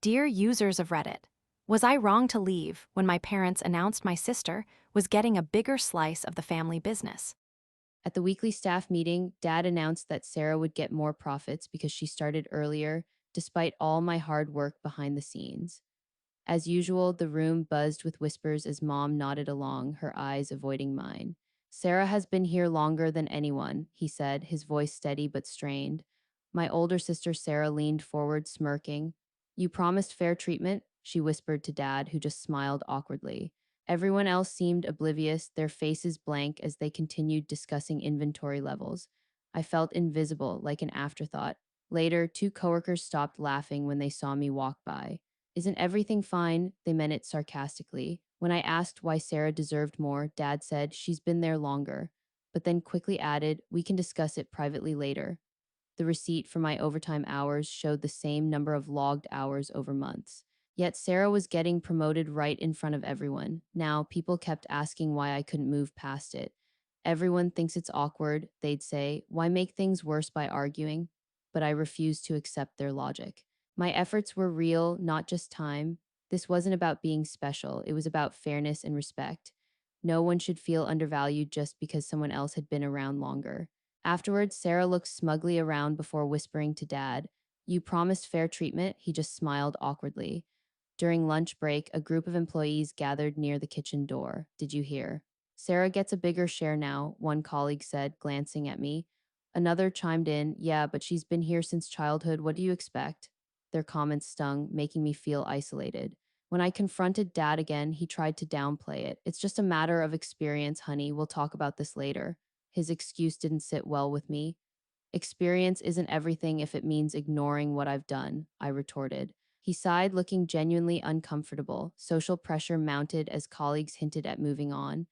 Dear users of Reddit, was I wrong to leave when my parents announced my sister was getting a bigger slice of the family business? At the weekly staff meeting, Dad announced that Sarah would get more profits because she started earlier, despite all my hard work behind the scenes. As usual, the room buzzed with whispers as Mom nodded along, her eyes avoiding mine. Sarah has been here longer than anyone, he said, his voice steady but strained. My older sister Sarah leaned forward, smirking. You promised fair treatment, she whispered to Dad, who just smiled awkwardly. Everyone else seemed oblivious, their faces blank as they continued discussing inventory levels. I felt invisible, like an afterthought. Later, two coworkers stopped laughing when they saw me walk by. Isn't everything fine? They meant it sarcastically. When I asked why Sarah deserved more, Dad said she's been there longer, but then quickly added, we can discuss it privately later. The receipt for my overtime hours showed the same number of logged hours over months. Yet Sarah was getting promoted right in front of everyone. Now, people kept asking why I couldn't move past it. Everyone thinks it's awkward, they'd say. Why make things worse by arguing? But I refused to accept their logic. My efforts were real, not just time. This wasn't about being special, it was about fairness and respect. No one should feel undervalued just because someone else had been around longer. Afterwards, Sarah looked smugly around before whispering to Dad, You promised fair treatment? He just smiled awkwardly. During lunch break, a group of employees gathered near the kitchen door. Did you hear? Sarah gets a bigger share now, one colleague said, glancing at me. Another chimed in, Yeah, but she's been here since childhood. What do you expect? Their comments stung, making me feel isolated. When I confronted Dad again, he tried to downplay it. It's just a matter of experience, honey. We'll talk about this later. His excuse didn't sit well with me. Experience isn't everything if it means ignoring what I've done, I retorted. He sighed, looking genuinely uncomfortable. Social pressure mounted as colleagues hinted at moving on.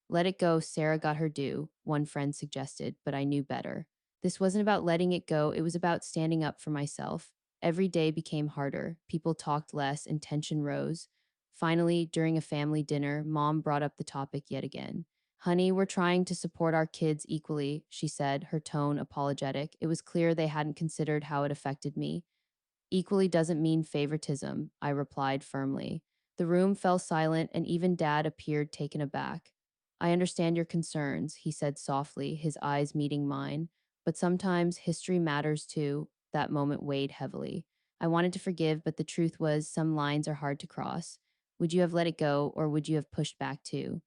Let it go, Sarah got her due, one friend suggested, but I knew better. This wasn't about letting it go, it was about standing up for myself. Every day became harder. People talked less and tension rose. Finally, during a family dinner, Mom brought up the topic yet again. Honey, we're trying to support our kids equally, she said, her tone apologetic. It was clear they hadn't considered how it affected me. Equally doesn't mean favoritism, I replied firmly. The room fell silent, and even Dad appeared taken aback. I understand your concerns, he said softly, his eyes meeting mine. But sometimes history matters too. That moment weighed heavily. I wanted to forgive, but the truth was some lines are hard to cross. Would you have let it go, or would you have pushed back too?